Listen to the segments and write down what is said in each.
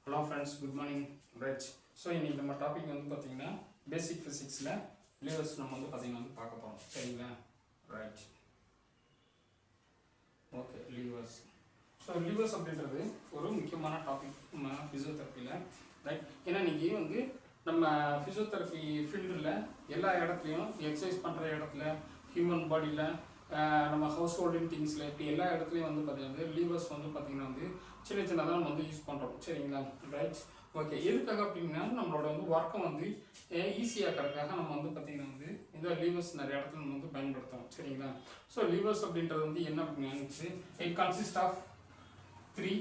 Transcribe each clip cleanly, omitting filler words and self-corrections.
Hello friends, good morning. Right. So இன்னைக்கு நம்ம topic வந்து பாத்தீங்கன்னா பேசிக் பிசிக்ஸ்ல லீவர்ஸ் நம்ம வந்து பாத்தீங்கன்னா பார்க்க போறோம். சரிங்களா? Right. Okay, levers. So levers அப்படின்றது ஒரு முக்கியமான டாபிக் நம்ம ஃபிசியோதெரப்பியில். ரைட். ஏன்னா இன்னைக்கு வந்து நம்ம ஃபிசியோதெரப்பி ஃபீல்டில் எல்லா இடத்துலையும் எக்ஸசைஸ் பண்ணுற இடத்துல ஹியூமன் பாடியில் நம்ம ஹவுஸ் ஹோல்டிங் திங்ஸில் இப்படி எல்லா இடத்துலையும் வந்து பார்த்தீங்கன்னா லீவர்ஸ் வந்து பார்த்திங்கன்னா வந்து சின்ன சின்னதாக நம்ம வந்து யூஸ் பண்ணுறோம். சரிங்களா? ரைட். ஓகே, எதுக்காக அப்படின்னா நம்மளோட வந்து ஒர்க்கை வந்து ஈஸியாக்கிறதுக்காக நம்ம வந்து பார்த்திங்கன்னா வந்து இந்த லீவர்ஸ் நிறைய இடத்துல நம்ம வந்து பயன்படுத்துகிறோம். சரிங்களா? ஸோ லீவர்ஸ் அப்படின்றது வந்து என்ன அப்படின்னா இட் கன்சிஸ்ட் ஆஃப் 3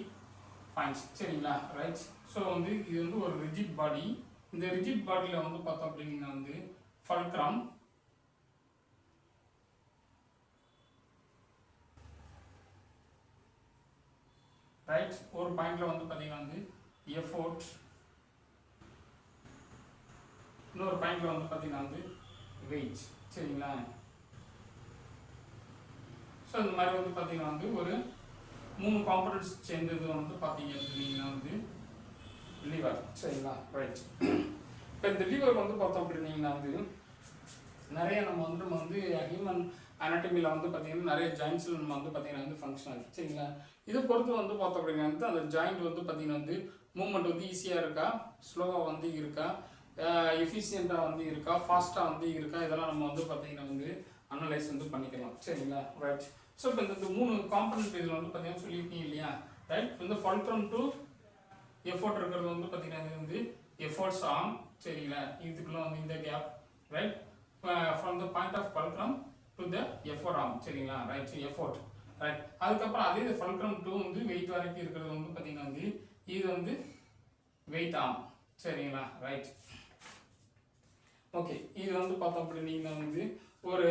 பாயிண்ட்ஸ். சரிங்களா? ரைட். ஸோ வந்து இது வந்து ஒரு ரிஜிட் பாடி. இந்த ரிஜிட் பாடியில் வந்து பார்த்தோம் அப்படின்னா வந்து ஃபல்க்ரம், ரைட், ஒரு பாயிண்ட்ல வந்து பார்த்தீங்கன்னா வந்து எஃபோர்ட், இன்னொரு பாயிண்ட்ல வந்து பார்த்தீங்கன்னா வந்து வெயிட். சரிங்களா? ஸோ இந்த மாதிரி வந்து பார்த்தீங்கன்னா வந்து ஒரு 3 காம்பனன்ட்ஸ் சேர்ந்தது வந்து பார்த்தீங்க அப்படின்னா வந்து லிவர். சரிங்களா? ரைட். இப்போ இந்த லிவர் வந்து பார்த்தோம் அப்படின்னா வந்து நிறைய நம்ம வந்து ஹியூமன் அனாட்டமியில் வந்து பார்த்தீங்கன்னா நிறைய ஜாயின்ட்ஸில் நம்ம வந்து பார்த்தீங்கன்னா வந்து ஃபங்க்ஷன் ஆகுது. சரிங்களா? இதை பொறுத்து வந்து பார்த்தோம் அப்படின்னா வந்து அந்த ஜாயிண்ட் வந்து பார்த்தீங்கன்னா வந்து மூவ்மெண்ட் வந்து ஈஸியாக இருக்கா, ஸ்லோவாக வந்து இருக்கா, எஃபிஷியண்ட்டாக வந்து இருக்கா, ஃபாஸ்ட்டாக வந்து இருக்கா, இதெல்லாம் நம்ம வந்து பார்த்தீங்கன்னா வந்து அனலைஸ் வந்து பண்ணிக்கலாம். சரிங்களா? ரைட். ஸோ இப்போ இந்த 3 காம்பனன்ட் இதில் வந்து பார்த்தீங்கன்னா சொல்லியிருக்கீங்க இல்லையா? ரைட். இந்த ஃபல்க்ரம் டு எஃபோர்ட் இருக்கிறது வந்து பார்த்தீங்கன்னா வந்து எஃபோர்ட்ஸ் ஆர்ம். சரிங்களா? இதுக்குள்ள வந்து இந்த gap. Right. From the point of fulcrum to the effort arm. சரிங்களா? ரைட். எஃபோர்ட். ரைட். அதுக்கப்புறம் அதே ஃபல்க்ரம் 2 வந்து வெயிட் வரைக்கும் இருக்கிறது வந்து பார்த்தீங்கன்னா வந்து இது வந்து வெயிட் ஆர்ம். சரிங்களா? ரைட். ஓகே, இது வந்து பார்த்தோம் அப்படின்னா வந்து ஒரு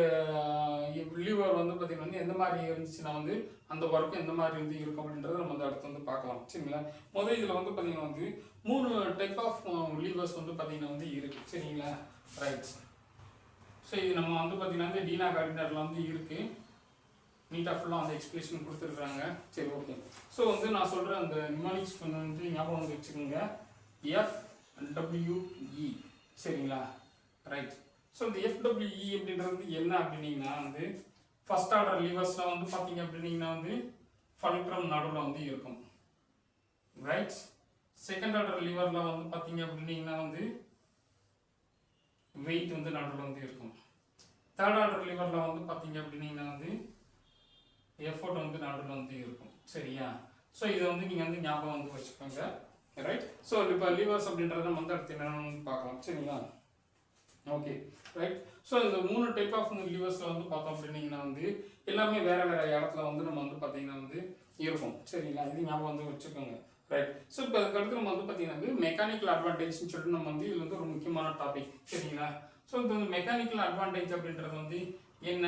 லிவர் வந்து பார்த்தீங்கன்னா வந்து எந்த மாதிரி இருந்துச்சுன்னா வந்து அந்த ஒர்க்கு எந்த மாதிரி வந்து இருக்கும் அப்படின்றத நம்ம வந்து அடுத்து வந்து பார்க்கலாம். சரிங்களா? முதல் இதில் வந்து பார்த்தீங்கன்னா வந்து 3 டைப் ஆஃப் லிவர்ஸ் வந்து பார்த்தீங்கன்னா வந்து இருக்கு. சரிங்களா? ரைட். ஸோ இது நம்ம வந்து பார்த்தீங்கன்னா வந்து டீனா கார்டினரில் வந்து இருக்கு. நீட்டாக ஃபுல்லாக அந்த எக்ஸ்பிளேஷன் கொடுத்துருக்குறாங்க. சரி, ஓகே. ஸோ வந்து நான் சொல்கிற அந்த நிமானிக்ஸ் வந்து ஞாபகம் வந்து வச்சுக்கோங்க. FWE. சரிங்களா? ரைட். ஸோ இந்த FWE அப்படின்றது என்ன அப்படின்னீங்கன்னா வந்து ஃபர்ஸ்ட் ஆர்டர் லிவர்ஸ்லாம் வந்து பார்த்தீங்க அப்படின்னீங்கன்னா வந்து ஃபல்க்ரம் நடுவில் வந்து இருக்கும். ரைட். செகண்ட் ஆர்டர் லிவரில் வந்து பார்த்தீங்க அப்படின்னீங்கன்னா வந்து வெயிட் வந்து நடுவில் வந்து இருக்கும். தேர்ட் ஆர்டர் லிவரில் வந்து பார்த்தீங்க அப்படின்னீங்கன்னா வந்து எஃபோர்ட் வந்து நடுவில் வந்து இருக்கும். சரியா? ஸோ இதை வந்து நீங்கள் வந்து ஞாபகம் வந்து வச்சுக்கோங்க. ரைட். ஸோ இப்போ லிவர்ஸ் அப்படின்றத நம்ம வந்து அடுத்து என்னன்னு பார்க்கலாம். சரிங்களா? Okay, right. ஸோ இந்த 3 டைப் ஆஃப் லிவர்ஸில் வந்து பார்த்தோம் அப்படின்னீங்கன்னா வந்து எல்லாமே வேற வேற இடத்துல வந்து நம்ம வந்து பார்த்தீங்கன்னா வந்து இருக்கும். சரிங்களா? இது ஞாபகம் வந்து வச்சுக்கோங்க. ரைட். ஸோ இப்போ அதுக்கடுத்து நம்ம வந்து பார்த்தீங்கன்னா வந்து மெக்கானிக்கல் அட்வான்டேஜ்னு சொல்லிட்டு நம்ம வந்து இது வந்து ஒரு முக்கியமான டாபிக். சரிங்களா? ஸோ இந்த மெக்கானிக்கல் அட்வான்டேஜ் அப்படின்றது வந்து என்ன,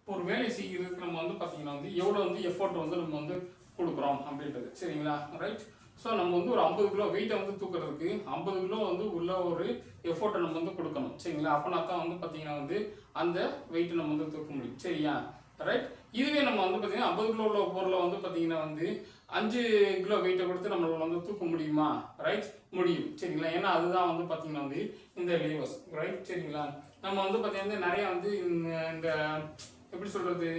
ஒரு வேலை செய்கிறதுக்கு நம்ம வந்து பார்த்தீங்கன்னா வந்து எவ்வளோ வந்து எஃபோர்ட் வந்து நம்ம வந்து கொடுக்குறோம் அப்படின்றது. சரிங்களா? ரைட். ஸோ நம்ம வந்து ஒரு 50 கிலோ வெயிட்டை வந்து தூக்குறதுக்கு 50 கிலோ வந்து உள்ள ஒரு எஃபோர்ட்டை நம்ம வந்து கொடுக்கணும். சரிங்களா? அப்போனா தான் வந்து பார்த்தீங்கன்னா வந்து அந்த வெயிட்டை நம்ம வந்து தூக்க முடியும். சரியா? ரைட். இதுவே நம்ம வந்து பார்த்தீங்கன்னா 50 கிலோ உள்ள பொருளை வந்து பார்த்தீங்கன்னா வந்து 5 கிலோ வெயிட்டை கொடுத்து நம்மளால வந்து தூக்க முடியுமா? ரைட். முடியும். சரிங்களா? ஏன்னா அதுதான் வந்து பார்த்தீங்கன்னா வந்து இந்த லிவர்ஸ். ரைட். சரிங்களா? நம்ம வந்து பார்த்தீங்கன்னா நிறைய வந்து இந்த எப்படி சொல்றது,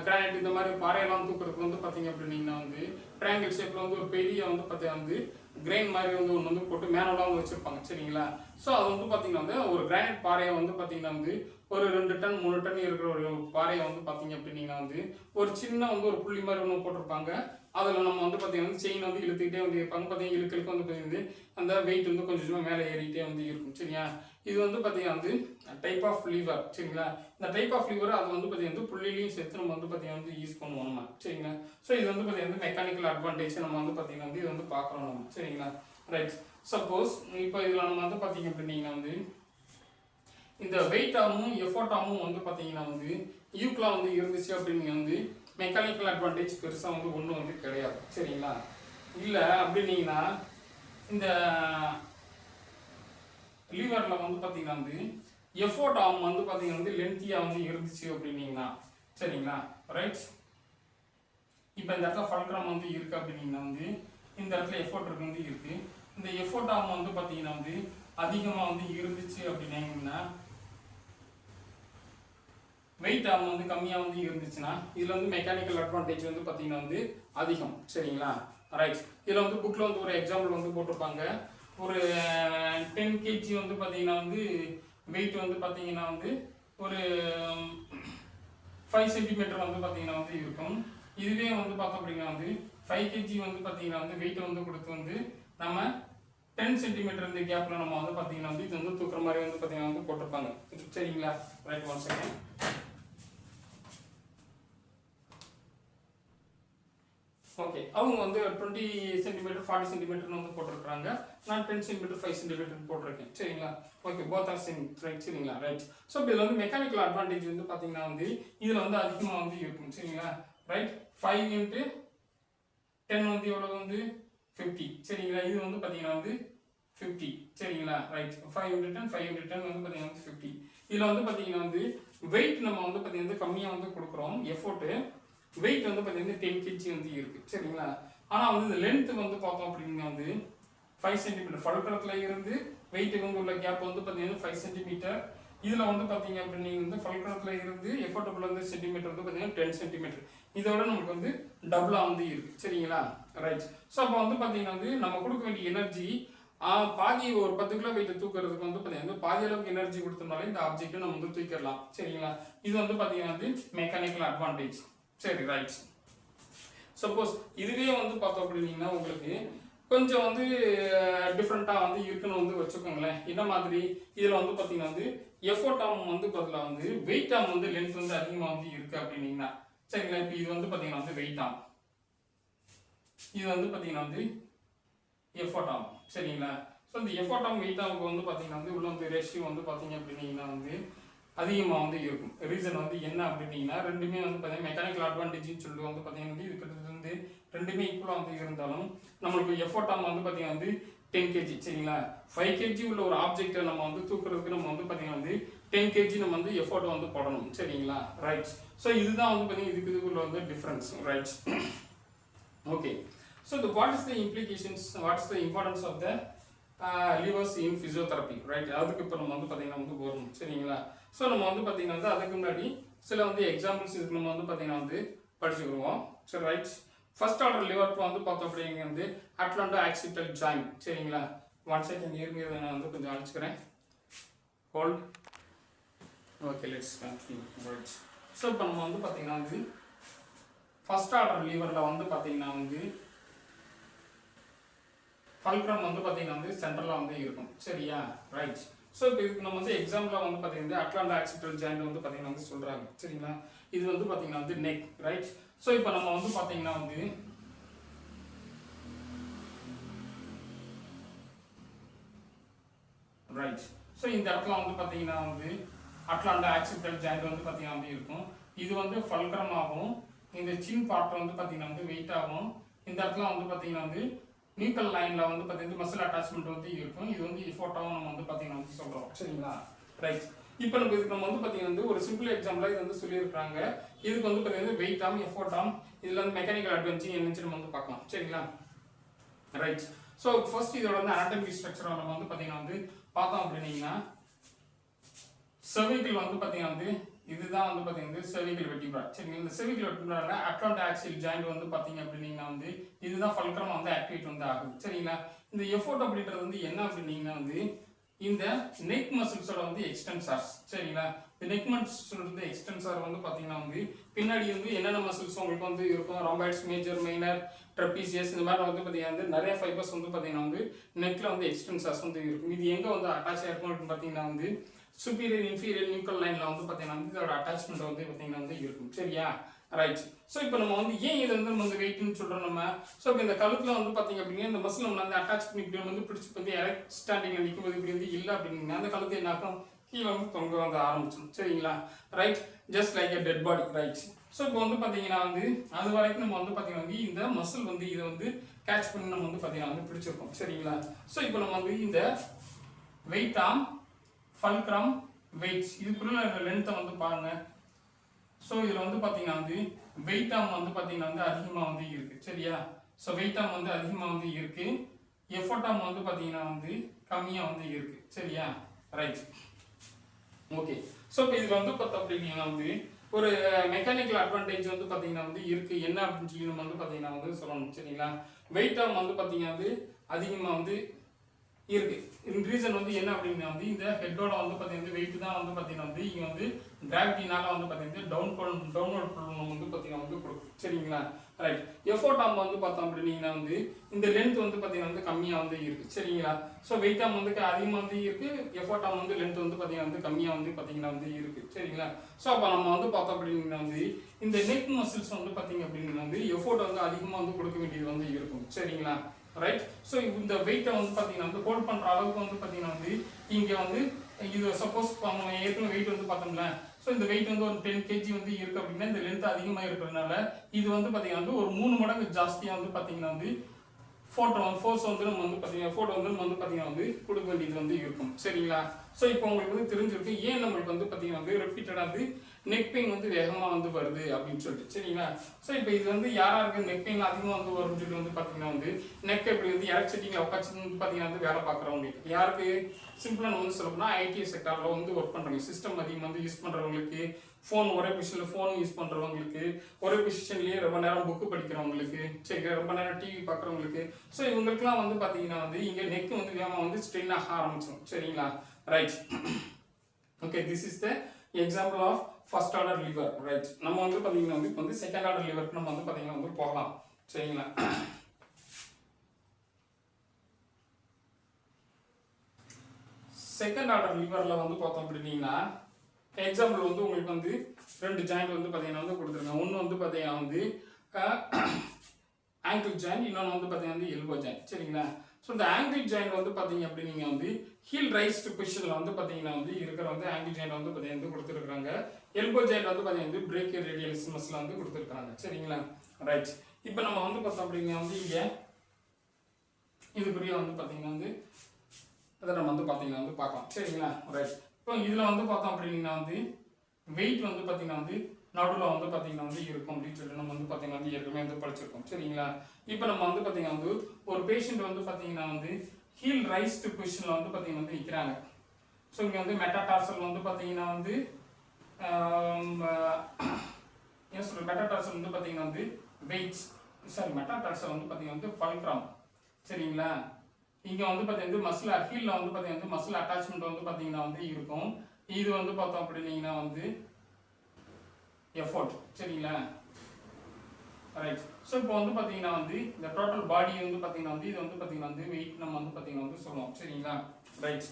கிரானைட் இந்த மாதிரி பாறையெல்லாம் தூக்குறதுக்கு வந்து பார்த்தீங்க அப்படின்னீங்கன்னா வந்து ட்ரையாங்கிள் ஷேப்பில் வந்து ஒரு பெரிய வந்து பார்த்தீங்கன்னா வந்து கிரெயின் மாதிரி வந்து ஒன்று வந்து போட்டு மேனோலாம் வந்து வச்சுருப்பாங்க. சரிங்களா? ஸோ அது வந்து பார்த்தீங்கன்னா வந்து ஒரு கிரானைட் பாறையை வந்து பார்த்தீங்கன்னா வந்து ஒரு 2 டன் 3 டன் இருக்கிற ஒரு பாறையை வந்து பார்த்தீங்க அப்படின்னீங்கன்னா வந்து ஒரு சின்ன வந்து ஒரு புள்ளி மாதிரி ஒன்று போட்டிருப்பாங்க. அதில் நம்ம வந்து பார்த்தீங்கன்னா செயின் வந்து இழுத்துக்கிட்டே வந்து இருப்பாங்க. பார்த்தீங்கன்னா இழுக்களுக்கு வந்து பார்த்தீங்கன்னா அந்த வெயிட் வந்து கொஞ்சம் கொஞ்சமாக மேலே ஏறிக்கிட்டே வந்து இருக்கும். சரியா? இது வந்து பார்த்தீங்கன்னா வந்து டைப் ஆஃப் லிவர். சரிங்களா? இந்த டைப் ஆஃப் லிவர் அது வந்து பார்த்தீங்கன்னா புள்ளிலையும் சேர்த்து நம்ம வந்து பார்த்தீங்கன்னா வந்து யூஸ் பண்ணுவோம் நம்ம. சரிங்களா? ஸோ இது வந்து பார்த்தீங்கன்னா மெக்கானிக்கல் அட்வான்டேஜ் நம்ம வந்து பார்த்தீங்கன்னா வந்து இது வந்து பார்க்குறோம் நம்ம. சரிங்களா? ரைட். சப்போஸ் இப்போ இதில் நம்ம வந்து பார்த்தீங்க அப்படின்னீங்கன்னா வந்து இந்த வெயிட் ஆமும் எஃபோர்ட் ஆமும் வந்து பார்த்தீங்கன்னா வந்து யூக்லாம் வந்து இருந்துச்சு அப்படின்னு வந்து மெக்கானிக்கல் அட்வான்டேஜ் பெருசாக வந்து ஒன்றும் வந்து கிடையாது. சரிங்களா? இல்லை அப்படின்னீங்கன்னா இந்த லிவரில் வந்து பார்த்தீங்கன்னா வந்து எஃபோர்ட் ஆம் வந்து பார்த்தீங்கன்னா வந்து லென்த்தியாக வந்து இருந்துச்சு அப்படின்னீங்கன்னா. சரிங்களா? ரைட். இப்போ இந்த இடத்துல ஃபல்க்ரம் வந்து இருக்கு அப்படின்னீங்கன்னா வந்து இந்த இடத்துல எஃபோர்ட் வந்து இருக்கு. இந்த எஃபோர்ட் ஆர்ம் வந்து பார்த்தீங்கன்னா வந்து அதிகமாக வந்து இருந்துச்சு அப்படின்னா வெயிட் ஆர்ம் வந்து கம்மியாக வந்து இருந்துச்சுன்னா இதில் வந்து மெக்கானிக்கல் அட்வான்டேஜ் வந்து பார்த்தீங்கன்னா வந்து அதிகம். சரிங்களா? ரைட். இதில் வந்து புக்கில் வந்து ஒரு எக்ஸாம்பிள் வந்து போட்டிருப்பாங்க. ஒரு 10 kg வந்து பார்த்தீங்கன்னா வந்து வெயிட் வந்து பார்த்தீங்கன்னா வந்து ஒரு 5 சென்டிமீட்டர் வந்து பார்த்தீங்கன்னா வந்து இருக்கும். இதுவே வந்து பார்த்தோம் அப்படின்னா வந்து 5 kg வந்து பார்த்தீங்கன்னா வந்து வெயிட் வந்து கொடுத்து வந்து நம்ம 10 சென்டிமீட்டர் இந்த கேப்பில் நம்ம வந்து பார்த்தீங்கன்னா வந்து இது வந்து தூக்குற மாதிரி வந்து பார்த்தீங்கன்னா வந்து போட்டிருப்பாங்க. சரிங்களா? ரைட். 1 செகண்ட். ஓகே, அவங்க வந்து 20 சென்டிமீட்டர் 40 சென்டிமீட்டர் வந்து போட்டிருக்காங்க. நான் 10 சென்டிமீட்டர் 5 சென்டிமீட்டர் போட்டிருக்கேன். சரிங்களா? Okay, both are same. Right. சரிங்களா? ரைட். ஸோ இதில் வந்து மெக்கானிக்கல் அட்வான்டேஜ் வந்து பார்த்தீங்கன்னா வந்து இதில் வந்து அதிகமாக வந்து இருக்கும். சரிங்களா? ரைட். 5 into 10 வந்து எவ்வளோ வந்து 50. சரிங்களா? இது வந்து பார்த்தீங்கன்னா வந்து 50. சரிங்களா? ரைட். 5 into 10 5 into 10 வந்து பார்த்தீங்கன்னா வந்து 50. இதில் வந்து பார்த்தீங்கன்னா வந்து வெயிட் நம்ம வந்து பார்த்தீங்கன்னா கம்மியாக வந்து கொடுக்குறோம். எஃபோர்ட்டு வெயிட் வந்து பார்த்தீங்கன்னா 10 kg வந்து இருக்கு. சரிங்களா? ஆனால் வந்து இந்த லென்த் வந்து பார்த்தோம் அப்படின்னா வந்து 5 சென்டிமீட்டர் ஃபல்கரத்தில் இருந்து வெயிட்டுக்கு வந்து உள்ள கேப் வந்து பார்த்தீங்கன்னா 5 சென்டிமீட்டர். இதில் வந்து பார்த்தீங்க அப்படின்னா வந்து ஃபல்கரத்தில் இருந்து எஃபோர்ட்டுக்குள்ள வந்து சென்டிமீட்டர் வந்து பார்த்தீங்கன்னா 10 சென்டிமீட்டர். இதோட நமக்கு வந்து டபுளாக வந்து இருக்கு. சரிங்களா? ரைட். ஸோ அப்போ வந்து பார்த்தீங்கன்னா வந்து நம்ம கொடுக்க வேண்டிய எனர்ஜி பாதி ஒரு 10 கிலோ வெயிட் தூக்குறதுக்கு வந்து பார்த்தீங்கன்னா பாதி அளவுக்கு எனர்ஜி கொடுத்தோம்னாலே இந்த ஆப்ஜெக்ட்டை நம்ம வந்து தூக்கிடலாம். சரிங்களா? இது வந்து பார்த்தீங்கன்னா வந்து மெக்கானிக்கல் அட்வான்டேஜ். சரி, ரைட். சப்போஸ் இதுவே வந்து பார்த்தோம் அப்படின்னீங்கன்னா உங்களுக்கு கொஞ்சம் வந்து டிஃப்ரெண்ட்டாக வந்து இருக்குன்னு வந்து வச்சுக்கோங்களேன். என்ன மாதிரி? இதில் வந்து பார்த்தீங்கன்னா வந்து எஃபோர்ட் ஆர்ம் வந்து பதிலாக வந்து வெயிட் ஆர்ம் வந்து லென்த் வந்து அதிகமாக வந்து இருக்கு அப்படின்னீங்கன்னா சரிங்களா? இப்போ இது வந்து பார்த்தீங்கன்னா வந்து வெயிட் ஆர்ம், இது வந்து பார்த்தீங்கன்னா வந்து எஃபோர்ட் ஆர்ம். சரிங்களா? ஸோ இந்த எஃபோர்ட் ஆர்ம் வெயிட் ஆர்முக்கு வந்து பார்த்தீங்கன்னா வந்து உள்ள வந்து ரேஷியோ வந்து பார்த்தீங்க அப்படின்னீங்கன்னா வந்து அதிகமாக வந்து இருக்கும். ரீசன் வந்து என்ன அப்படின்னீங்கன்னா ரெண்டுமே வந்து பார்த்தீங்கன்னா மெக்கானிக்கல் அட்வான்டேஜ்னு சொல்லிட்டு வந்து பார்த்தீங்கன்னா வந்து இதுக்கு வந்து ரெண்டுமே ஈக்குவலாக வந்து இருந்தாலும் நம்மளுக்கு எஃபோர்ட் ஆர்ம் வந்து பார்த்தீங்கன்னா வந்து 10 kg. சரிங்களா? 5 kg உள்ள ஒரு ஆப்ஜெக்டை நம்ம வந்து தூக்குறதுக்கு நம்ம வந்து பார்த்தீங்கன்னா வந்து 10 kg நம்ம வந்து எஃபோர்ட் வந்து போடணும். சரிங்களா? ரைட். ஸோ இதுதான் வந்து பார்த்தீங்கன்னா இதுக்குள்ள வந்து difference. Right. Okay. So what is the implications, what is the importance of the levers in physiotherapy? Right. அதுக்கு இப்போ நம்ம வந்து பார்த்தீங்கன்னா வந்து போகணும். சரிங்களா? ஸோ நம்ம வந்து பார்த்தீங்கன்னா வந்து அதுக்கு முன்னாடி சில வந்து எக்ஸாம்பிள்ஸ் இதுக்கு நம்ம வந்து பார்த்தீங்கன்னா வந்து படிச்சுக்கிடுவோம். சரி, ரைட். ஃபர்ஸ்ட் ஆர்டர் லிவர் வந்து பார்த்தோம் அப்படிங்க வந்து அட்லாண்டோ ஆக்சிபிட்டல் ஜாயிண்ட். சரிங்களா? 1 செகண்ட் இருங்க, நான் வந்து கொஞ்சம் அழைச்சிக்கிறேன். Hold. Okay, let's continue. Right. So இப்போ நம்ம வந்து பார்த்தீங்கன்னா வந்து ஃபர்ஸ்ட் ஆர்டர் லிவரில் வந்து பார்த்தீங்கன்னா வந்து ஃபல்க்ரம் வந்து பார்த்தீங்கன்னா வந்து சென்ட்ரலாக வந்து இருக்கும். சரியா? ரைட். ஸோ இப்போ இதுக்கு நம்ம வந்து எக்ஸாம்பிளாக வந்து பார்த்தீங்கன்னா அட்லாண்டோ ஆக்சிபிட்டல் ஜாயிண்ட் வந்து பார்த்தீங்கன்னா வந்து சொல்கிறாங்க. சரிங்களா? இது வந்து பார்த்தீங்கன்னா வந்து நெக். ரைட். ஸோ இப்போ நம்ம வந்து பார்த்தீங்கன்னா வந்து ரைட். ஸோ இந்த இடத்துல வந்து பார்த்தீங்கன்னா வந்து அட்லாண்டோ ஆக்சிபிட்டல் ஜாயிண்ட் வந்து பார்த்தீங்கன்னா வந்து இருக்கும். இது வந்து ஃபல்க்ரம் ஆகும். இந்த சின் பார்ட் வந்து பார்த்தீங்கன்னா வந்து வெயிட் ஆகும். இந்த இடத்துல வந்து பார்த்தீங்கன்னா வந்து நியூக்கல் லைன்ல வந்து பார்த்தீங்கன்னா மசில் அட்டாச்மெண்ட் வந்து இருக்கும். இது வந்து எஃபோர்ட்டாகவும் நம்ம வந்து பார்த்தீங்கன்னா வந்து சொல்கிறோம். சரிங்களா? ரைட். இப்போ நம்ம வந்து பார்த்தீங்கன்னா வந்து ஒரு சிம்பிள் எக்ஸாம்பிளாக இது வந்து சொல்லியிருக்காங்க. இதுக்கு வந்து பார்த்தீங்கன்னா வெயிட் ஆம், எஃபோர்ட் ஆம், இதில் வந்து மெக்கானிக்கல் அட்வான்டேஜ் என்னன்னு நம்ம வந்து பார்க்கலாம். சரிங்களா? ரைட். ஸோ ஃபர்ஸ்ட் இதோட வந்து அனாட்டமி ஸ்ட்ரக்சரை நம்ம வந்து பார்த்தீங்கன்னா வந்து பார்த்தோம் அப்படின்னீங்கன்னா செர்விக்கல் வந்து பார்த்தீங்கன்னா வந்து இதுதான் வந்து பார்த்தீங்கன்னா செர்விக்கல் வெர்டிப்ரா. சரிங்களா? இந்த செர்விக்கல் வெர்டிப்ரால அட்லாண்டோ ஆக்சிபிட்டல் ஜாயிண்ட் வந்து பார்த்தீங்க அப்படின்னீங்கன்னா வந்து இதுதான் ஃபல்க்ரம் வந்து ஆக்டிவேட் வந்து ஆகுது. சரிங்களா? இந்த எஃபோர்ட் அப்படின்றது வந்து என்ன அப்படின்னீங்கன்னா வந்து இந்த நெக் மசில்ஸோட வந்து எக்ஸ்டென்சார்ஸ். சரிங்களா? இந்த நெக் மசில்ஸோட வந்து எக்ஸ்டென்சார் வந்து பார்த்தீங்கன்னா வந்து பின்னாடி வந்து என்னென்ன மசில்ஸ் உங்களுக்கு வந்து இருக்கும், ராம்பாய்ட்ஸ், மேஜர், மைனர், ட்ரெபீசியஸ், இந்த மாதிரி வந்து பார்த்தீங்கன்னா வந்து நிறைய ஃபைபர்ஸ் வந்து பார்த்தீங்கன்னா வந்து நெக்ல வந்து எக்ஸ்டென்சார்ஸ் வந்து இருக்கும். இது எங்கே வந்து அட்டாச் ஆயிருக்கும் அப்படின்னு பார்த்தீங்கன்னா வந்து சுப்பீரியர் இன்ஃபீரியர் நியூக்கல் லைன்ல வந்து பார்த்தீங்கன்னா வந்து இதோட அட்டாச்மெண்ட் வந்து பார்த்தீங்கன்னா வந்து இருக்கும். சரியா? ரைட். ஸோ இப்போ நம்ம வந்து ஏன் இது வந்து நம்ம வெயிட்னு சொல்கிறோம் நம்ம? ஸோ இப்போ இந்த கழுத்தில் வந்து பார்த்தீங்க அப்படின்னா இந்த மசில் நம்ம வந்து அட்டாச் பண்ணி இப்படி வந்து பிடிச்சி வந்து எலக்ட் ஸ்டாண்டிங்கில் நிற்கும்போது இப்படி வந்து இல்லை அப்படின்னா அந்த கழுத்து என்ன ஆகும், கீழே வந்து தொங்க வந்து ஆரம்பிச்சிடும். சரிங்களா? Right. Just like a dead body. Right. So இப்போ வந்து பார்த்தீங்கன்னா வந்து அது வரைக்கும் நம்ம வந்து பார்த்தீங்கன்னா வந்து இந்த மசில் வந்து இதை வந்து கேட்ச் பண்ணி நம்ம வந்து பார்த்தீங்கன்னா வந்து பிடிச்சிருக்கோம். சரிங்களா? ஸோ இப்போ நம்ம வந்து இந்த வெயிட் ஆம், ஃபல்க்ரம், வெயிட்ஸ் இதுக்குள்ள லென்த்தை வந்து பாருங்க. ஸோ இதில் வந்து பார்த்தீங்கன்னா வந்து வெயிட் ஆம் வந்து பார்த்தீங்கன்னா வந்து அதிகமாக வந்து இருக்கு. சரியா? ஸோ வெயிட் ஆம் வந்து அதிகமாக வந்து இருக்கு, எஃபோர்ட் ஆம் வந்து பார்த்தீங்கன்னா வந்து கம்மியாக வந்து இருக்கு. சரியா, ரைட், ஓகே. ஸோ இப்போ இதில் வந்து பார்த்தோம் அப்படின்னா வந்து ஒரு மெக்கானிக்கல் அட்வான்டேஜ் வந்து பார்த்தீங்கன்னா வந்து இருக்கு. என்ன அப்படின்னு சொல்லி நம்ம வந்து பார்த்தீங்கன்னா வந்து சொல்லணும். சரிங்களா, வெயிட் ஆம் வந்து பார்த்தீங்கன்னா வந்து அதிகமாக வந்து இருக்கு. ரீசன் வந்து என்ன அப்படின்னா வந்து இந்த ஹெட்டோட வந்து பார்த்தீங்கன்னா வெயிட் தான் வந்து பார்த்தீங்கன்னா வந்து இங்கே வந்து கிராவிட்டினால வந்து பார்த்தீங்கன்னா டவுன்வர்ட் ப்ராப்ளம் வந்து பார்த்தீங்கன்னா வந்து கொடுக்கும். சரிங்களா, ரைட். எஃபோர்ட் ஆம் வந்து பார்த்தோம் அப்படின்னா வந்து இந்த லென்த் வந்து பார்த்தீங்கன்னா வந்து கம்மியாக வந்து இருக்கு. சரிங்களா, ஸோ வெயிட் ஆம் வந்து அதிகமாக வந்து இருக்கு, எஃபோர்ட் ஆம் வந்து லென்த் வந்து பார்த்தீங்கன்னா வந்து கம்மியாக வந்து பார்த்தீங்கன்னா வந்து இருக்கு. சரிங்களா, ஸோ அப்போ நம்ம வந்து பார்த்தோம் அப்படின்னா வந்து இந்த நெக் மசில்ஸ் வந்து பார்த்தீங்க அப்படின்னா வந்து எஃபோர்ட் வந்து அதிகமாக வந்து கொடுக்க வேண்டியது வந்து இருக்கும். சரிங்களா, ரைட். ஸோ இந்த வெயிட்டை வந்து பார்த்தீங்கன்னா வந்து ஹோல்ட் பண்ணுற அளவுக்கு வந்து பார்த்தீங்கன்னா வந்து இங்கே வந்து இது சப்போஸ் ஏற்கனவே வெயிட் வந்து பார்த்தோம்ல, ஸோ இந்த வெயிட் வந்து ஒரு 10 kg வந்து இருக்கு அப்படின்னா இந்த லென்த் அதிகமாக இருக்கிறதுனால இது வந்து பார்த்தீங்கன்னா வந்து ஒரு 3 மடங்கு ஜாஸ்தியாக வந்து பார்த்தீங்கன்னா வந்து ஃபோர்ஸ் வந்து நம்ம வந்து பார்த்தீங்கன்னா ஃபோட்டோ வந்து நம்ம வந்து பார்த்தீங்கன்னா வந்து கொடுக்க வேண்டியது வந்து இருக்கும். சரிங்களா, ஸோ இப்போ உங்களுக்கு வந்து தெரிஞ்சிருக்கு ஏன் நம்மளுக்கு வந்து பார்த்தீங்கன்னா வந்து ரிப்பீட்டடாக வந்து நெக் பெயின் வந்து வேகமாக வந்து வருது அப்படின்னு சொல்லிட்டு. சரிங்களா, ஸோ இப்போ இது வந்து யாராருக்கு நெக் பெயின் அதிகமாக வந்து வரும்னு சொல்லி வந்து பார்த்தீங்கன்னா வந்து நெக் எப்படி வந்து எலக்ட்ரிசிட்டியில் உட்காந்து வந்து பார்த்தீங்கன்னா வந்து வேலை பார்க்குறவங்களுக்கு, யாருக்கு சிம்பிளாக நம்ம வந்து சொல்லணும்னா ஐடி செக்டாரில் வந்து ஒர்க் பண்ணுறவங்க, சிஸ்டம் அதிகமாக வந்து யூஸ் பண்ணுறவங்களுக்கு, ஃபோன் ஒரே பொசிஷனில் ஃபோன் யூஸ் பண்ணுறவங்களுக்கு, ஒரே பொசிஷன்லேயே ரொம்ப நேரம் புக்கு படிக்கிறவங்களுக்கு, சரி ரொம்ப நேரம் டிவி பார்க்குறவங்களுக்கு, ஸோ இவங்களுக்குலாம் வந்து பார்த்தீங்கன்னா வந்து இங்கே நெக் வந்து வேகமாக வந்து ஸ்ட்ரெயின் ஆக ஆரம்பிச்சிடும். சரிங்களா, right, okay. This is the example of first order lever. Right, நம்ம வந்து பார்த்தீங்கன்னா வந்து இப்போ வந்து செகண்ட் ஆர்டர் லிவருக்கு நம்ம வந்து பார்த்தீங்கன்னா வந்து போகலாம். சரிங்களா, செகண்ட் ஆர்டர் லிவரில் வந்து பார்த்தோம் அப்படின்னா எக்ஸாம்பிள் வந்து உங்களுக்கு வந்து 2 ஜாயிண்ட் வந்து பார்த்தீங்கன்னா வந்து கொடுத்துருக்காங்க. ஒன்று வந்து பார்த்தீங்கன்னா வந்து ஆங்கிள் ஜாயிண்ட், இன்னொன்று வந்து பார்த்தீங்கன்னா வந்து எல்போ ஜாயிண்ட். சரிங்களா, ஸோ இந்த ஆங்கிள் ஜாயிண்ட் வந்து பார்த்தீங்க அப்படின்னா வந்து ஹீல் ரைஸ்ட் பொசிஷனில் வந்து பார்த்தீங்கன்னா வந்து இருக்கிற வந்து ஆங்கிள் ஜாயிண்ட் வந்து பார்த்தீங்கன்னா வந்து கொடுத்துருக்காங்க. எல்போ ஜாயிண்ட் வந்து பார்த்தீங்கன்னா வந்து பிரேக் ரேடியல் மசில் வந்து கொடுத்துருக்காங்க. சரிங்களா, ரைட். இப்போ நம்ம வந்து பார்த்தோம் அப்படின்னா வந்து இங்கே இதுக்குரிய வந்து பார்த்தீங்கன்னா வந்து அதை நம்ம வந்து பார்த்தீங்கன்னா வந்து பார்க்கலாம். சரிங்களா, ரைட். இப்போ இதில் வந்து பார்த்தோம் அப்படின்னா வந்து வெயிட் வந்து பார்த்தீங்கன்னா வந்து நடுவில் வந்து பார்த்தீங்கன்னா வந்து இருக்கும் அப்படின்னு சொல்லிட்டு நம்ம வந்து பார்த்தீங்கன்னா வந்து ஏற்கனவே வந்து படிச்சிருக்கோம். சரிங்களா, இப்போ நம்ம வந்து பார்த்தீங்கன்னா வந்து ஒரு பேஷண்ட் வந்து பார்த்தீங்கன்னா வந்து ஹீல் ரைஸ்ட் பொசிஷனில் வந்து பார்த்தீங்கன்னா வந்து நிற்கிறாங்க. ஸோ இங்கே வந்து மெட்டாடார்சல் வந்து பார்த்தீங்கன்னா வந்து என்ன சொல்ற மெட்டாடார்சல் வந்து பார்த்தீங்கன்னா வந்து வெயிட்ஸ் மெட்டாடார்சல் வந்து பார்த்தீங்கன்னா வந்து ஃபல்க்ரம். சரிங்களா, இங்கே வந்து பார்த்தீங்கன்னா மசில் ஹீலில் வந்து பார்த்தீங்கன்னா வந்து மசில் அட்டாச்மெண்ட் வந்து பார்த்தீங்கன்னா வந்து இருக்கும். இது வந்து பார்த்தோம் அப்படின்னீங்கன்னா வந்து எஃபோர்ட். சரிங்களா, ரைட். ஸோ இப்போ வந்து பார்த்தீங்கன்னா வந்து இந்த டோட்டல் பாடி வந்து பார்த்தீங்கன்னா வந்து இது வந்து பார்த்தீங்கன்னா வந்து வெயிட் நம்ம வந்து பார்த்தீங்கன்னா வந்து சொல்லுவோம். சரிங்களா, ரைட்.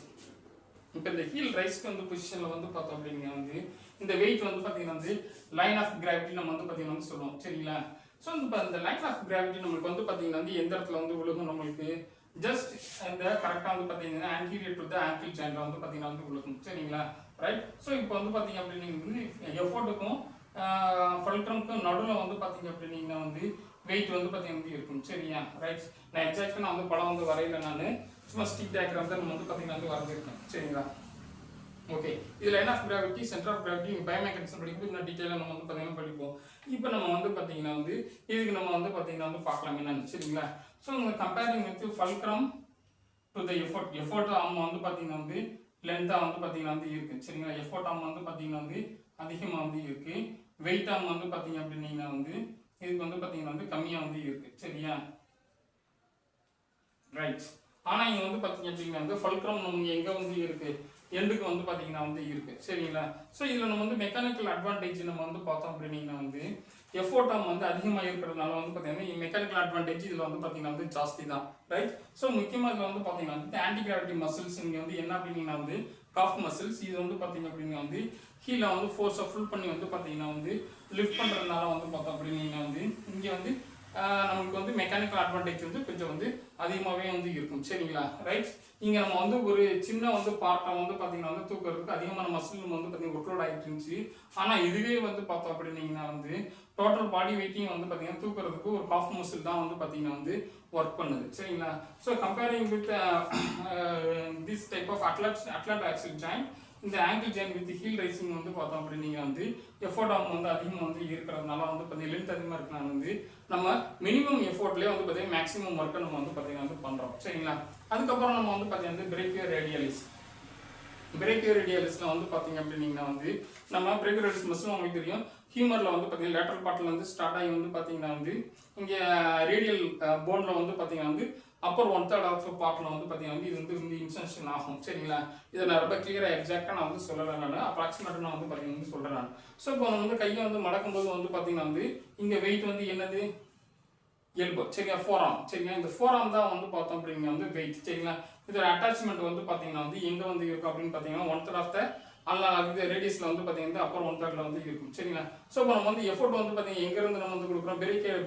இப்போ இந்த ஹீல் ரைஸ்க்கு வந்து பொசிஷனில் வந்து பார்த்தோம் அப்படின்னா வந்து இந்த வெயிட் வந்து பார்த்தீங்கன்னா வந்து லைன் ஆஃப் கிராவிட்டி நம்ம வந்து பார்த்தீங்கன்னா வந்து சொல்லுவோம். சரிங்களா, ஸோ இப்போ இந்த லைன் ஆஃப் கிராவிட்டி நம்மளுக்கு வந்து பார்த்தீங்கன்னா வந்து எந்த இடத்துல வந்து விழுகும், நம்மளுக்கு ஜஸ்ட் இந்த கரெக்டாக வந்து பார்த்தீங்கன்னா ஆன்டீரியர் டு த ஆங்கிள் ஜாயிண்ட்ல வந்து பார்த்தீங்கன்னா வந்து விழுகும். சரிங்களா, ரைட். ஸோ இப்போ வந்து பார்த்தீங்க அப்படின்னா வந்து எஃபோர்ட்டுக்கும் ஃபல்க்ரம்க்கும் நடுவில் வந்து பார்த்தீங்க அப்படின்னா வந்து வெயிட் வந்து பார்த்தீங்கன்னா வந்து இருக்கும். சரியா, ரைட். நான் எக்ஸாக்டாக நான் வந்து படம் வந்து வரையில, நான் சும்மா ஸ்டிக் டயக்ராம் தான் நம்ம வந்து பார்த்தீங்கன்னா வந்து வரைஞ்சிருக்கேன். சரிங்களா, ஓகே. இதில் என்ன of gravity, center of gravity, biomechanics படிக்கும்போது இன்னும் டீட்டெயிலாக நம்ம வந்து பார்த்தீங்கன்னா படிப்போம். இப்போ நம்ம வந்து பார்த்தீங்கன்னா வந்து இதுக்கு நம்ம வந்து பார்த்தீங்கன்னா வந்து பார்க்கலாம் என்னன்னு. சரிங்களா, ஸோ இந்த comparing with fulcrum to the effort ஆம் வந்து பார்த்தீங்கன்னா வந்து லென்த்தாக வந்து பார்த்தீங்கன்னா வந்து இருக்கு. சரிங்களா, எஃபோர்ட் ஆம் வந்து பார்த்தீங்கன்னா வந்து அதிகமாக வந்து இருக்கு, வெயிட் ஆம் வந்து பார்த்தீங்க அப்படின்னா வந்து இதுக்கு வந்து பார்த்தீங்கன்னா வந்து கம்மியாக வந்து இருக்கு. சரியா, ரைட். ஆனால் இங்கே வந்து பார்த்தீங்க அப்படின்னா வந்து ஃபல்க்ரம் நம்ம எங்கே வந்து இருக்கு, எண்டுக்கு வந்து பார்த்தீங்கன்னா வந்து இருக்கு. சரிங்களா, ஸோ இதில் நம்ம வந்து மெக்கானிக்கல் அட்வான்டேஜ் நம்ம வந்து பார்த்தோம் அப்படின்னா வந்து எஃபோர்ட் ஆம் வந்து அதிகமாக இருக்கிறதுனால வந்து பார்த்தீங்கன்னா மெக்கானிக்கல் அட்வான்டேஜ் இதில் வந்து பார்த்தீங்கன்னா வந்து ஜாஸ்தி தான். ரைட். ஸோ முக்கியமாக இதில் வந்து பார்த்தீங்கன்னா வந்து ஆன்டி கிராவிட்டி மசில்ஸ் இங்கே வந்து என்ன அப்படின்னா வந்து காஃப் மசில்ஸ், இது வந்து பார்த்தீங்க அப்படின்னா வந்து கீழே வந்து ஃபோர்ஸை ஃபுல் பண்ணி வந்து பார்த்தீங்கன்னா வந்து லிஃப்ட் பண்ணுறதுனால வந்து பார்த்தோம் அப்படின்னா வந்து இங்கே வந்து நமக்கு வந்து மெக்கானிக்கல் அட்வான்டேஜ் வந்து கொஞ்சம் வந்து அதிகமாகவே வந்து இருக்கும். சரிங்களா, ரைட். இங்கே நம்ம வந்து ஒரு சின்ன வந்து பார்ட்டை வந்து பார்த்தீங்கன்னா வந்து தூக்குறதுக்கு அதிகமான மசில் வந்து பார்த்தீங்கன்னா ஒர்க்லோட் ஆகிட்டு இருந்துச்சு. ஆனால் இதுவே வந்து பார்த்தோம் அப்படின்னீங்கன்னா வந்து டோட்டல் பாடி வெயிட்டையும் வந்து பார்த்தீங்கன்னா தூக்குறதுக்கு ஒரு காஃப் மசில் தான் வந்து பார்த்தீங்கன்னா வந்து ஒர்க் பண்ணுது. சரிங்களா, so comparing with this type of atlanto axial joint, இந்த angle join with heel raising வந்து பார்த்தோம் அப்படின்னு நீங்கள் வந்து எஃபோர்ட் ஆகும் வந்து அதிகமாக வந்து இருக்கிறதுனால வந்து பார்த்தீங்கன்னா லென்த் அதிகமாக இருக்கனால வந்து நம்ம மினிமம் எஃபோர்ட்லேயே வந்து பார்த்தீங்கன்னா மேக்ஸிமம் ஒர்க்கை நம்ம வந்து பார்த்தீங்கன்னா வந்து பண்ணுறோம் சரிங்களா. அதுக்கப்புறம் நம்ம வந்து பார்த்தீங்கன்னா பிரேக்கியோ ரேடியலிஸ் வந்து பார்த்தீங்க அப்படின்னீங்கன்னா வந்து நம்ம பிரேக்கியோ ரேடியலிஸ் மசில் உங்களுக்கு தெரியும் ஹியூமரில் வந்து பார்த்தீங்கன்னா லேட்டரல் பார்ட்டில் வந்து ஸ்டார்ட் ஆகி வந்து பார்த்தீங்கன்னா வந்து இங்கே ரேடியல் போனில் வந்து பார்த்தீங்கன்னா வந்து அப்பர் 1/3 ஆஃப் பார்ட்டில் வந்து பார்த்தீங்கன்னா வந்து இது வந்து இன்சென்ஷன் ஆகும் சரிங்களா. இதை நான் ரொம்ப கிளியராக எக்ஸாக்டாக நான் வந்து சொல்லலை, நான் அப்ராக்சிமேட்டாக நான் வந்து பார்த்தீங்கன்னா வந்து சொல்கிறேன் நான். ஸோ இப்போ நம்ம வந்து கையை வந்து மடக்கும்போது வந்து பார்த்தீங்கன்னா வந்து இங்கே வெயிட் வந்து என்னது எல்போ சரிங்களா, ஃபோராம் சரிங்களா. இந்த ஃபோராம் தான் வந்து பார்த்தோம் அப்படிங்க வந்து வெயிட் சரிங்களா. இதோட அட்டாச்மெண்ட் வந்து பார்த்தீங்கன்னா வந்து எங்கே வந்து இருக்கும் அப்படின்னு பார்த்தீங்கன்னா 1/3 ஆஃப் த இது ரேடியஸில் வந்து பார்த்தீங்கன்னா அப்பர் 1/3 வந்து இருக்கும் சரிங்களா. ஸோ இப்போ நம்ம வந்து எஃபோர்ட் வந்து பார்த்தீங்கன்னா எங்கேருந்து நம்ம வந்து கொடுக்குறோம்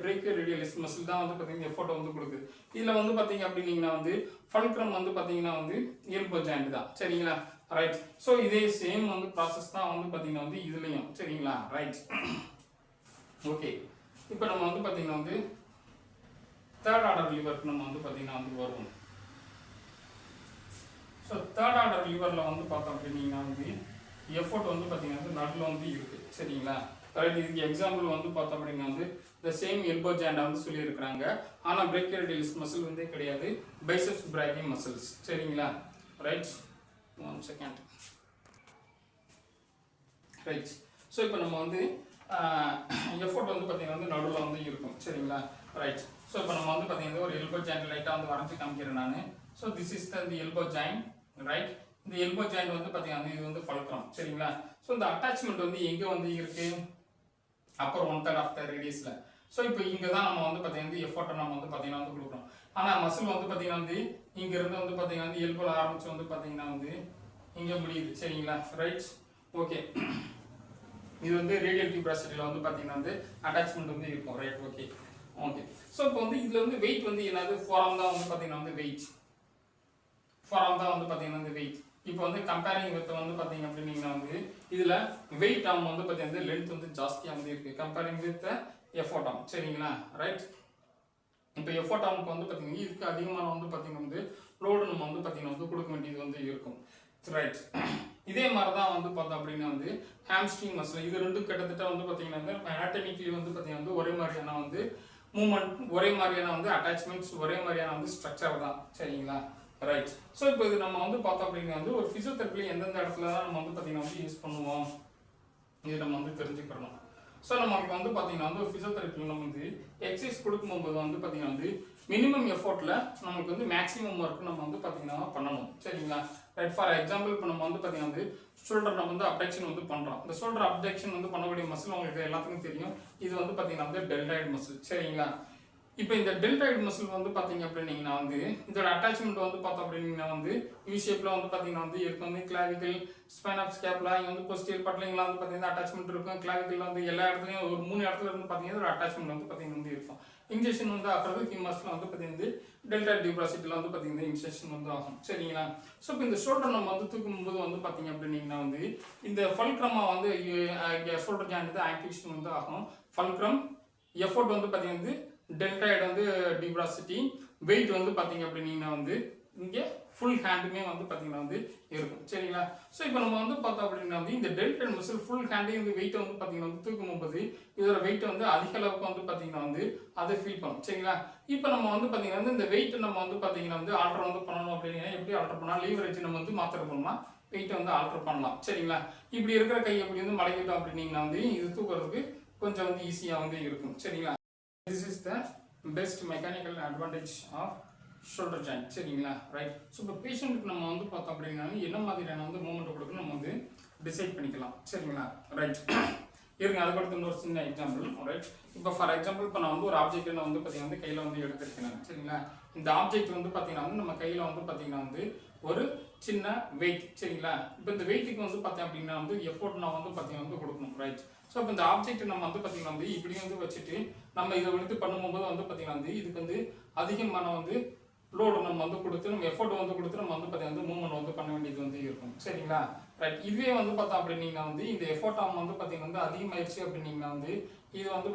பிரேக்கியோ ரேடியலிஸ் மசில் தான் வந்து பார்த்தீங்கன்னா எஃபோர்ட் வந்து கொடுக்குது. இதில் வந்து பார்த்தீங்க அப்படின்னீங்கன்னா வந்து ஃபல்க்ரம் வந்து பார்த்தீங்கன்னா வந்து எல்போ ஜாயிண்ட் தான் சரிங்களா ரைட். ஸோ இதே சேம் வந்து ப்ராசஸ் தான் வந்து பார்த்தீங்கன்னா வந்து இதுலையும் சரிங்களா ரைட். ஓகே, இப்போ நம்ம வந்து பார்த்தீங்கன்னா வந்து தேர்ட் ஆர்டர் லிவருக்கு நம்ம வந்து பார்த்தீங்கன்னா வந்து வருவோம். ஸோ தேர்ட் ஆர்டர் லிவரில் வந்து பார்த்தோம் அப்படின்னீங்கன்னா வந்து எஃபோர்ட் வந்து பார்த்தீங்கன்னா வந்து நடுவில் வந்து இருக்குது சரிங்களா ரைட். இதுக்கு எக்ஸாம்பிள் வந்து பார்த்தோம் அப்படின்னா வந்து இந்த சேம் எல்போ ஜாயிண்டை வந்து சொல்லியிருக்கிறாங்க. ஆனால் பிரேக்கியோ ரேடியலிஸ் மசில் வந்து கிடையாது, பைசெப்ஸ் பிராக்கி மசில்ஸ் சரிங்களா ரைட். 1 second right. ஸோ இப்போ நம்ம வந்து எஃபோர்ட் வந்து பார்த்தீங்கன்னா வந்து நடுவில் வந்து இருக்கும் சரிங்களா ரைட். ஸோ இப்போ நம்ம வந்து பார்த்தீங்கன்னா ஒரு எல்போ ஜாயிண்ட் லைட்டாக வந்து வரைஞ்சி காமிக்கிறேன் நான். So this is the elbow joint right. இந்த எல்போ ஜாயிண்ட் வந்து பார்த்தீங்கன்னா இது வந்து ஃபல்க்ரம் சரிங்களா. ஸோ இந்த அட்டாச்மெண்ட் வந்து எங்கே வந்து இருக்கு அப்பர் 1/3 ஆஃப் த ரேடியஸில். ஸோ இப்போ இங்கே தான் நம்ம வந்து பார்த்தீங்கன்னா எஃபோர்ட்டை நம்ம வந்து பார்த்தீங்கன்னா வந்து கொடுக்குறோம். ஆனால் மசில் வந்து பார்த்தீங்கன்னா வந்து இங்கேருந்து வந்து பார்த்தீங்கன்னா வந்து எல்போல ஆரம்பிச்சு வந்து பார்த்தீங்கன்னா வந்து இங்கே முடியுது சரிங்களா ரைட். ஓகே, இது வந்து ரேடியல் டியூப்ராசிட்டியில் வந்து பார்த்தீங்கன்னா வந்து அட்டாச்மெண்ட் வந்து இருக்கும் ரைட். Okay okay. ஸோ இப்போ வந்து இதில் வந்து வெயிட் வந்து என்னது ஃபோராம் தான் வந்து பார்த்தீங்கன்னா வந்து வெயிட் ஃபோராம் தான் வந்து பார்த்தீங்கன்னா வந்து வெயிட். இப்போ வந்து கம்பேரிங் வித் வந்து பார்த்தீங்க அப்படின்னீங்கன்னா வந்து இதில் வெயிட் ஆம் வந்து பார்த்தீங்கன்னா லென்த் வந்து ஜாஸ்தியாக வந்து இருக்குது கம்பேரிங் வித் எஃபோர்ட் ஆம் சரிங்களா ரைட். இப்போ எஃபோர்ட் ஆமுக்கு வந்து பார்த்தீங்கன்னா இதுக்கு அதிகமான வந்து பார்த்தீங்கன்னா வந்து லோடு நம்ம வந்து பார்த்தீங்கன்னா வந்து கொடுக்க வேண்டியது வந்து இருக்கும் ரைட். இதே மாதிரி தான் வந்து பார்த்தோம் அப்படின்னா வந்து ஹாம்ஸ்ட்ரிங் மசில் இது ரெண்டும் கிட்டத்தட்ட வந்து பார்த்தீங்கன்னா வந்து ஆட்டோமேட்டிக்கலி வந்து பார்த்தீங்கன்னா வந்து ஒரே மாதிரியான வந்து மூவ்மெண்ட், ஒரே மாதிரியான வந்து அட்டாச்மெண்ட்ஸ், ஒரே மாதிரியான வந்து ஸ்ட்ரக்சர் தான் சரிங்களா ரைட். ஸோ இப்போ இது நம்ம வந்து பார்த்தோம் அப்படின்னா வந்து ஒரு ஃபிசியோதெரப்பியில் எந்தெந்த இடத்துல தான் நம்ம வந்து பார்த்தீங்கன்னா வந்து யூஸ் பண்ணுவோம் இது நம்ம வந்து தெரிஞ்சுக்கிறோம். ஸோ நமக்கு வந்து பார்த்தீங்கன்னா வந்து ஒரு ஃபிசியோதெரப்பியில் நம்ம வந்து எக்ஸசைஸ் கொடுக்கும்போது வந்து பார்த்தீங்கன்னா வந்து மினிமம் எஃபோர்ட்டில் நமக்கு வந்து மேக்ஸிமம் ஒர்க் நம்ம வந்து பார்த்தீங்கன்னா பண்ணணும் சரிங்களா ரைட். ஃபார் எக்ஸாம்பிள் இப்போ நம்ம வந்து பார்த்தீங்கன்னா வந்து ஷோல்டர் நம்ம வந்து அப்டக்ஷன் வந்து பண்ணுறோம். இந்த ஷோல்டர் அப்டக்ஷன் வந்து பண்ணக்கூடிய மசில் உங்களுக்கு எல்லாத்துக்கும் தெரியும். இது வந்து பார்த்தீங்கன்னா வந்து டெல்டாய்டு மசில் சரிங்களா. இப்போ இந்த டெல்டாய்டு மசில் வந்து பார்த்தீங்க அப்படின்னீங்கன்னா வந்து இதோட அட்டாச்மெண்ட் வந்து பார்த்தோம் அப்படின்னா வந்து யூ ஷேப்பில் வந்து பார்த்தீங்கன்னா வந்து இருக்கும் வந்து கிளாவிக்கல், ஸ்பைன் ஆஃப் ஸ்கேப்லா, இங்கே வந்து போஸ்டியர் பட்லிங்லாம் வந்து பார்த்தீங்கன்னா அட்டாச்மெண்ட் இருக்கும். கிளாவிக்கல் வந்து எல்லா இடத்துலையும் ஒரு 3 இடத்துல இருந்து பார்த்தீங்கன்னா ஒரு அட்டாச்மெண்ட் வந்து பார்த்தீங்கன்னா வந்து இருக்கும். இன்ஜெக்ஷன் வந்து ஆகிறது ஹியூமர்ஸில் வந்து பார்த்தீங்கன்னா டெல்டாய்டு டியூப்ராசிட்டியில் வந்து பார்த்தீங்கன்னா இன்ஜெக்ஷன் வந்து ஆகும் சரிங்களா. ஸோ இப்போ இந்த ஷோல்டர் நம்ம வந்து தூக்கும்போது வந்து பார்த்தீங்க அப்படின்னீங்கன்னா வந்து இந்த ஃபல்க்ரமா வந்து ஷோல்டர் ஜாயிண்ட் வந்து ஆக்டிவேஷன் வந்து ஆகும். ஃபல்க்ரம் எஃபோர்ட் வந்து பார்த்தீங்கன்னா வந்து டெல்டாய்டு வந்து டியூப்ராசிட்டி, வெயிட் வந்து பார்த்தீங்க அப்படின்னீங்கன்னா வந்து இங்கே ஃபுல் ஹேண்டுமே வந்து பார்த்தீங்கன்னா வந்து இருக்கும் சரிங்களா. ஸோ இப்போ நம்ம வந்து பார்த்தோம் அப்படின்னா வந்து இந்த டெல்டாய்டு மசில் ஃபுல் ஹேண்டே இந்த வெயிட்டை வந்து பார்த்தீங்கன்னா வந்து தூக்கும் போது இதோட வெயிட் வந்து அதிக அளவுக்கு வந்து பார்த்தீங்கன்னா வந்து அதை ஃபீல் பண்ணும் சரிங்களா. இப்போ நம்ம வந்து பார்த்தீங்கன்னா வந்து இந்த வெயிட் நம்ம வந்து பார்த்தீங்கன்னா வந்து ஆல்டர் வந்து பண்ணணும் அப்படின்னா எப்படி ஆல்டர் பண்ணலாம், லீவரேஜ் நம்ம வந்து மாத்திர போகணுமா, வெயிட்டை வந்து ஆல்டர் பண்ணலாம் சரிங்களா. இப்படி இருக்கிற கை எப்படி வந்து மடக்கிட்டோம் அப்படின்னீங்கன்னா வந்து இது தூக்குறதுக்கு கொஞ்சம் வந்து ஈஸியாக வந்து இருக்கும் சரிங்களா. This is the best mechanical advantage of shoulder joint சரிங்களா ரைட். ஸோ இப்போ பேஷண்ட்டுக்கு நம்ம வந்து பார்த்தோம் அப்படின்னா என்ன மாதிரியான வந்து மூவ்மெண்ட் கொடுக்கணும் நம்ம வந்து டிசைட் பண்ணிக்கலாம் சரிங்களா ரைட். இருங்க அதுக்கு அடுத்து ஒரு சின்ன எக்ஸாம்பிள் ரைட். இப்போ ஃபார் எக்ஸாம்பிள் இப்போ நான் வந்து ஒரு ஆப்ஜெக்ட் நான் வந்து பார்த்தீங்கன்னா வந்து கையில் வந்து எடுத்துருக்கேன் சரிங்களா. இந்த ஆப்ஜெக்ட் வந்து பார்த்தீங்கன்னா வந்து நம்ம கையில் வந்து பார்த்தீங்கன்னா வந்து ஒரு சின்ன வெயிட் சரிங்களா. இப்போ இந்த வெயிட்டுக்கு வந்து பார்த்தேன் அப்படின்னா வந்து எஃபோர்ட் நான் வந்து பார்த்தீங்கன்னா வந்து கொடுக்கணும் ரைட். ஸோ இப்போ இந்த ஆப்ஜெக்ட் நம்ம வந்து பார்த்தீங்கன்னா வந்து இப்படி வந்து வச்சுட்டு நம்ம இதை எடுத்து பண்ணும்போது வந்து பார்த்தீங்கன்னா வந்து இதுக்கு வந்து அதிகமான வந்து லோடு நம்ம வந்து கொடுத்து நம்ம எஃபோர்ட் வந்து கொடுத்து நம்ம வந்து பார்த்தீங்கன்னா மூவ்மெண்ட் வந்து பண்ண வேண்டியது வந்து இருக்கும் சரிங்களா ரைட் இதுவே வந்து பார்த்தோம் அப்படின்னீங்கன்னா வந்து இந்த எஃபோர்ட் ஆம் வந்து பார்த்தீங்கன்னா வந்து அதிகமாயிருச்சு அப்படின்னீங்கன்னா வந்து இது வந்து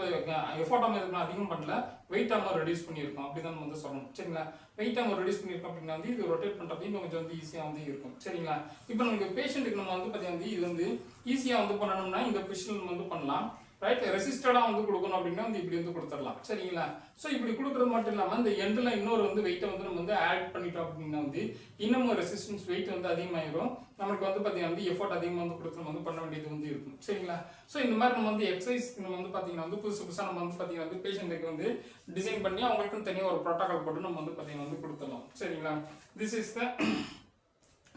எஃபோர்ட் ஆம் எதுக்கு அதிகம் பண்ணல வெயிட் ஆம் ரெடியூஸ் பண்ணியிருக்கோம் அப்படிதான் வந்து சொல்லணும் சரிங்களா வெயிட் ஆம் ரெடியூஸ் பண்ணியிருக்கோம் அப்படின்னா வந்து இது ரொட்டேட் பண்ணுறது இன்னும் கொஞ்சம் வந்து ஈஸியாக வந்து இருக்கும் சரிங்களா இப்போ நமக்கு பேஷண்ட்டுக்கு நம்ம வந்து பார்த்தீங்கன்னா இது வந்து ஈஸியாக வந்து பண்ணணும்னா இந்த பொசிஷன் வந்து பண்ணலாம் ரைட் ரெசிஸ்டடாக வந்து கொடுக்கணும் அப்படின்னா வந்து இப்படி வந்து கொடுத்துடலாம் சரிங்களா ஸோ இப்படி கொடுக்குறது மட்டும் இல்லாமல் இந்த எண்டில் இன்னொரு வந்து வெயிட்டை வந்து நம்ம வந்து ஆட் பண்ணிட்டோம் அப்படின்னா வந்து இன்னமும் ரெசிஸ்டன்ஸ் வெயிட் வந்து அதிகமாயிரும் நமக்கு வந்து பார்த்தீங்கன்னா வந்து எஃபோர்ட் அதிகமாக வந்து கொடுத்து நம்ம வந்து பண்ண வேண்டியது வந்து இருக்கும் சரிங்களா ஸோ இந்த மாதிரி நம்ம வந்து எக்ஸசைஸ் நம்ம வந்து பார்த்தீங்கன்னா வந்து புதுசாக நம்ம வந்து பார்த்தீங்கன்னா வந்து பேஷண்ட்டுக்கு வந்து டிசைன் பண்ணி அவங்களுக்கும் தனியாக ஒரு ப்ரோட்டோகால் போட்டு நம்ம வந்து பார்த்தீங்கன்னா வந்து கொடுத்துடலாம் சரிங்களா this is the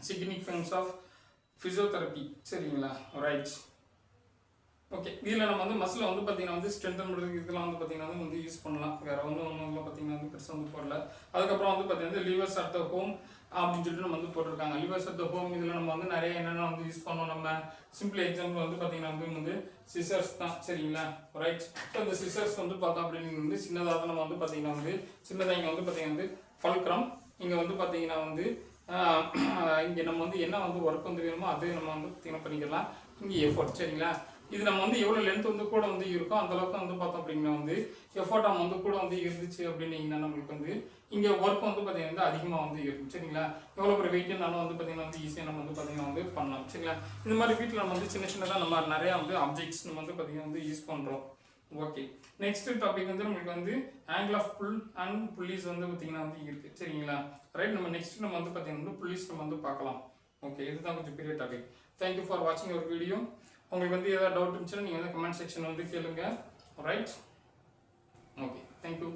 significance of physiotherapy சரிங்களா ரைட் ஓகே இதில் நம்ம வந்து மசில் வந்து பார்த்தீங்கன்னா வந்து ஸ்ட்ரென்தன் பண்ணுறதுக்கு இதெல்லாம் வந்து பார்த்தீங்கன்னா வந்து யூஸ் பண்ணலாம் வேறு ஒன்றும் பார்த்தீங்கன்னா வந்து பெருசாக வந்து போடல அதுக்கப்புறம் வந்து பார்த்தீங்கன்னா லிவர்ஸ் அட் த ஹோம் அப்படின்னு சொல்லிட்டு நம்ம வந்து போட்டிருக்காங்க லிவர்ஸ் அட் த ஹோம் இதில் நம்ம வந்து நிறைய என்னென்ன வந்து யூஸ் பண்ணோம் நம்ம சிம்பிள் எக்ஸாம்பிள் வந்து பார்த்தீங்கன்னா வந்து சிசர்ஸ் தான் சரிங்களா ரைட் ஸோ இந்த சிசர்ஸ் வந்து பார்த்தோம் அப்படின்னு வந்து சின்னதாக நம்ம வந்து பார்த்தீங்கன்னா வந்து சின்னதாக இங்கே வந்து பார்த்தீங்கன்னா வந்து ஃபல்க்ரம் இங்கே வந்து பார்த்தீங்கன்னா வந்து இங்கே நம்ம வந்து என்ன வந்து ஒர்க் வந்து வேணுமோ அது நம்ம வந்து பார்த்தீங்கன்னா பண்ணிக்கலாம் இங்கே எஃபோர்ட் சரிங்களா இது நம்ம வந்து எவ்வளோ லென்த் வந்து கூட வந்து இருக்கோ அந்த அளவுக்கு வந்து பார்த்தோம் அப்படின்னா வந்து எஃபோர்ட் நம்ம வந்து கூட வந்து இருந்துச்சு அப்படின்னீங்கன்னா நம்மளுக்கு வந்து இங்கே ஒர்க் வந்து பார்த்தீங்கன்னா வந்து அதிகமாக வந்து இருக்கும் சரிங்களா எவ்வளோ ஒரு வெயிட்னாலும் வந்து பார்த்தீங்கன்னா வந்து ஈஸியாக நம்ம வந்து பார்த்தீங்கன்னா வந்து பண்ணலாம் சரிங்களா இந்த மாதிரி வீட்டில் நம்ம வந்து சின்ன சின்னதாக நம்ம நிறையா வந்து ஆப்ஜெக்ட்ஸ் நம்ம வந்து பார்த்தீங்கன்னா வந்து யூஸ் பண்ணுறோம் ஓகே நெக்ஸ்ட் டாபிக் வந்து நம்மளுக்கு வந்து ஆங்கிள் ஆஃப் புல் அண்ட் புள்ளிஸ் வந்து பார்த்தீங்கன்னா வந்து இருக்குது சரிங்களா ரைட் நம்ம நெக்ஸ்ட் நம்ம வந்து பார்த்தீங்கன்னா வந்து புள்ளிஸ் நம்ம வந்து பார்க்கலாம் ஓகே இதுதான் கொஞ்சம் பெரிய டாபிக் தேங்க்யூ ஃபார் வாட்சிங் ஒரு வீடியோ உங்களுக்கு வந்து ஏதாவது டவுட் இருந்துச்சுன்னா நீங்கள் வந்து கமெண்ட் செக்ஷன் வந்து கேளுங்க ரைட் ஓகே தேங்க்யூ